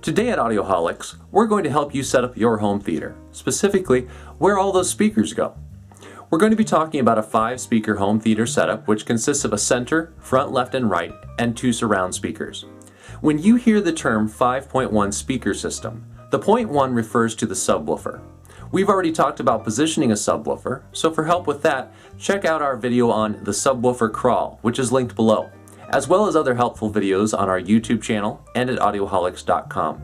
Today at Audioholics, we're going to help you set up your home theater, specifically where all those speakers go. We're going to be talking about a 5-speaker home theater setup which consists of a center, front, left, and right, and 2 surround speakers. When you hear the term 5.1 speaker system, the point 1 refers to the subwoofer. We've already talked about positioning a subwoofer, so for help with that, check out our video on the subwoofer crawl, which is linked below, as well as other helpful videos on our YouTube channel and at audioholics.com.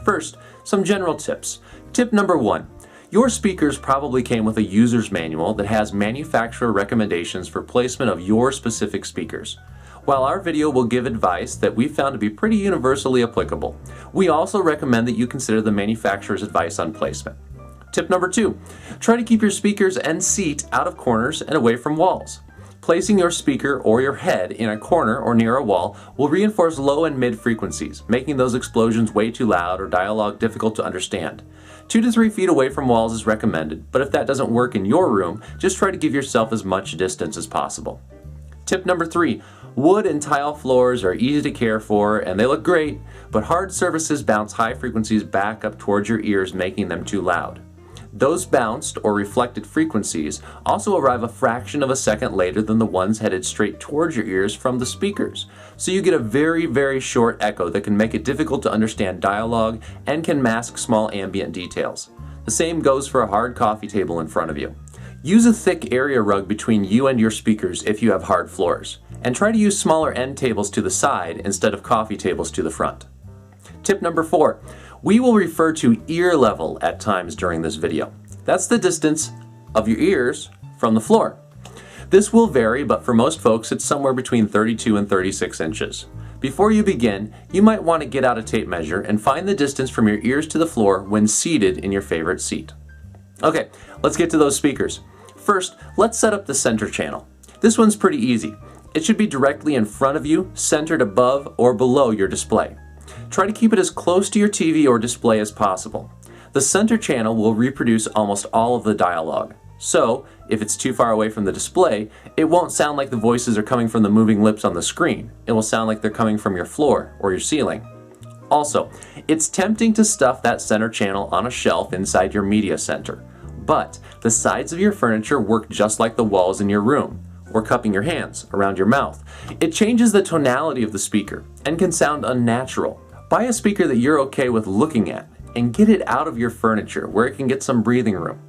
First, some general tips. Tip number 1. Your speakers probably came with a user's manual that has manufacturer recommendations for placement of your specific speakers. While our video will give advice that we found to be pretty universally applicable, we also recommend that you consider the manufacturer's advice on placement. Tip number 2. Try to keep your speakers and seat out of corners and away from walls. Placing your speaker or your head in a corner or near a wall will reinforce low and mid frequencies, making those explosions way too loud or dialogue difficult to understand. 2 to 3 feet away from walls is recommended, but if that doesn't work in your room, just try to give yourself as much distance as possible. Tip number 3. Wood and tile floors are easy to care for and they look great, but hard surfaces bounce high frequencies back up towards your ears, making them too loud. Those bounced or reflected frequencies also arrive a fraction of a second later than the ones headed straight towards your ears from the speakers, so you get a very short echo that can make it difficult to understand dialogue and can mask small ambient details. The same goes for a hard coffee table in front of you. Use a thick area rug between you and your speakers if you have hard floors, and try to use smaller end tables to the side instead of coffee tables to the front. Tip number 4. We will refer to ear level at times during this video. That's the distance of your ears from the floor. This will vary, but for most folks it's somewhere between 32 and 36 inches. Before you begin, you might want to get out a tape measure and find the distance from your ears to the floor when seated in your favorite seat. Okay, let's get to those speakers. First, let's set up the center channel. This one's pretty easy. It should be directly in front of you, centered above or below your display. Try to keep it as close to your TV or display as possible. The center channel will reproduce almost all of the dialogue. So, if it's too far away from the display, it won't sound like the voices are coming from the moving lips on the screen. It will sound like they're coming from your floor or your ceiling. Also, it's tempting to stuff that center channel on a shelf inside your media center. But the sides of your furniture work just like the walls in your room, or cupping your hands around your mouth. It changes the tonality of the speaker and can sound unnatural. Buy a speaker that you're okay with looking at and get it out of your furniture where it can get some breathing room.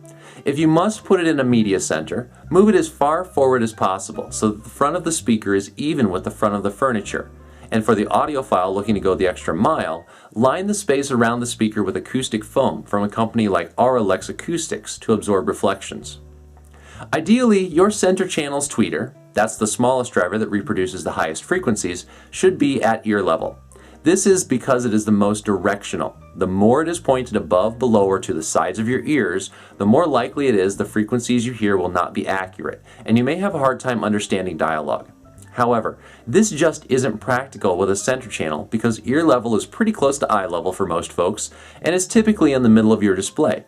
If you must put it in a media center, move it as far forward as possible so that the front of the speaker is even with the front of the furniture. And for the audiophile looking to go the extra mile, line the space around the speaker with acoustic foam from a company like Auralex Acoustics to absorb reflections. Ideally, your center channel's tweeter, that's the smallest driver that reproduces the highest frequencies, should be at ear level. This is because it is the most directional. The more it is pointed above, below, or to the sides of your ears, the more likely it is the frequencies you hear will not be accurate, and you may have a hard time understanding dialogue. However, this just isn't practical with a center channel because ear level is pretty close to eye level for most folks, and is typically in the middle of your display.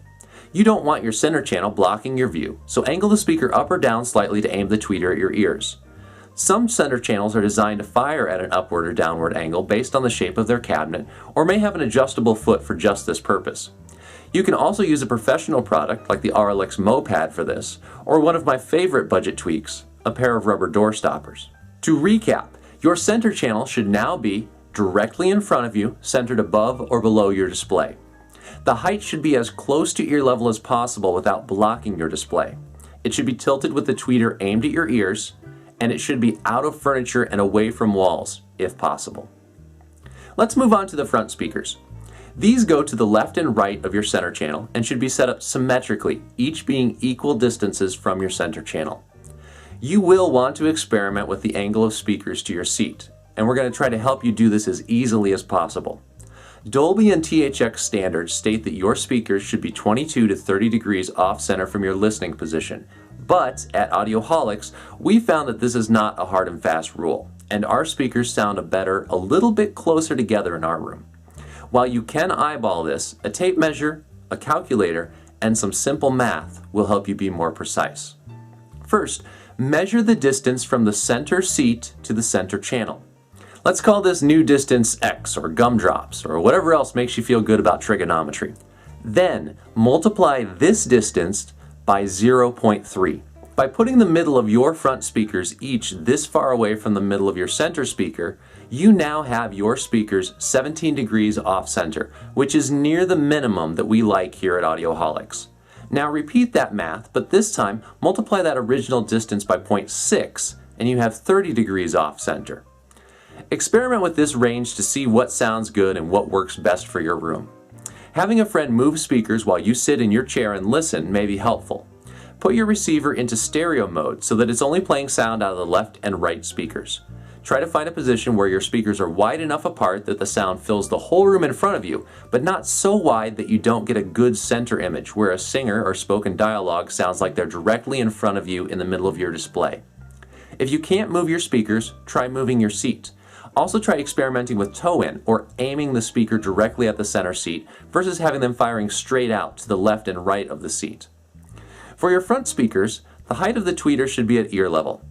You don't want your center channel blocking your view, so angle the speaker up or down slightly to aim the tweeter at your ears. Some center channels are designed to fire at an upward or downward angle based on the shape of their cabinet, or may have an adjustable foot for just this purpose. You can also use a professional product like the Auralex MoPad for this, or one of my favorite budget tweaks, a pair of rubber door stoppers. To recap, your center channel should now be directly in front of you, centered above or below your display. The height should be as close to ear level as possible without blocking your display. It should be tilted with the tweeter aimed at your ears, and it should be out of furniture and away from walls, if possible. Let's move on to the front speakers. These go to the left and right of your center channel and should be set up symmetrically, each being equal distances from your center channel. You will want to experiment with the angle of speakers to your seat, and we're going to try to help you do this as easily as possible. Dolby and THX standards state that your speakers should be 22 to 30 degrees off center from your listening position, but at Audioholics, we found that this is not a hard and fast rule, and our speakers sound better a little bit closer together in our room. While you can eyeball this, a tape measure, a calculator, and some simple math will help you be more precise. First, measure the distance from the center seat to the center channel. Let's call this new distance x, or gumdrops, or whatever else makes you feel good about trigonometry. Then multiply this distance by 0.3. By putting the middle of your front speakers each this far away from the middle of your center speaker, you now have your speakers 17 degrees off center, which is near the minimum that we like here at Audioholics. Now repeat that math, but this time multiply that original distance by 0.6 and you have 30 degrees off center. Experiment with this range to see what sounds good and what works best for your room. Having a friend move speakers while you sit in your chair and listen may be helpful. Put your receiver into stereo mode so that it's only playing sound out of the left and right speakers. Try to find a position where your speakers are wide enough apart that the sound fills the whole room in front of you, but not so wide that you don't get a good center image where a singer or spoken dialogue sounds like they're directly in front of you in the middle of your display. If you can't move your speakers, try moving your seat. Also try experimenting with toe-in, or aiming the speaker directly at the center seat versus having them firing straight out to the left and right of the seat. For your front speakers, the height of the tweeter should be at ear level.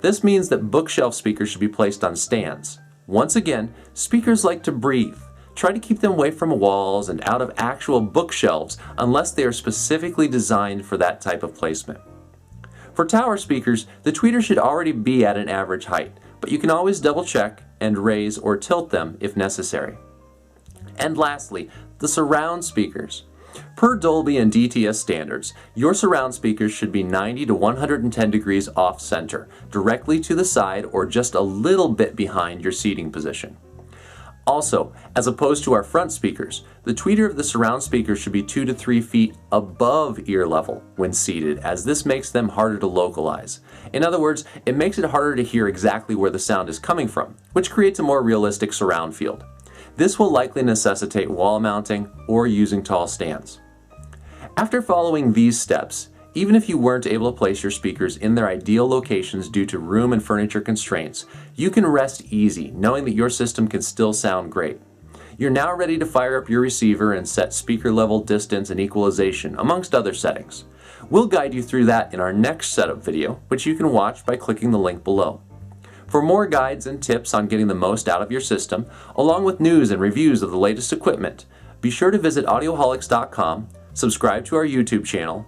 This means that bookshelf speakers should be placed on stands. Once again, speakers like to breathe. Try to keep them away from walls and out of actual bookshelves unless they are specifically designed for that type of placement. For tower speakers, the tweeter should already be at an average height, but you can always double check and raise or tilt them if necessary. And lastly, the surround speakers. Per Dolby and DTS standards, your surround speakers should be 90 to 110 degrees off center, directly to the side or just a little bit behind your seating position. Also, as opposed to our front speakers, the tweeter of the surround speakers should be 2 to 3 feet above ear level when seated, as this makes them harder to localize. In other words, it makes it harder to hear exactly where the sound is coming from, which creates a more realistic surround field. This will likely necessitate wall mounting or using tall stands. After following these steps, even if you weren't able to place your speakers in their ideal locations due to room and furniture constraints, you can rest easy knowing that your system can still sound great. You're now ready to fire up your receiver and set speaker level, distance, and equalization, amongst other settings. We'll guide you through that in our next setup video, which you can watch by clicking the link below. For more guides and tips on getting the most out of your system, along with news and reviews of the latest equipment, be sure to visit Audioholics.com, subscribe to our YouTube channel,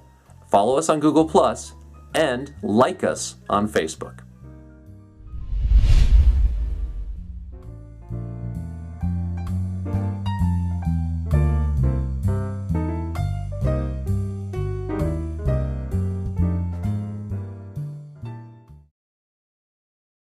follow us on Google+, and like us on Facebook.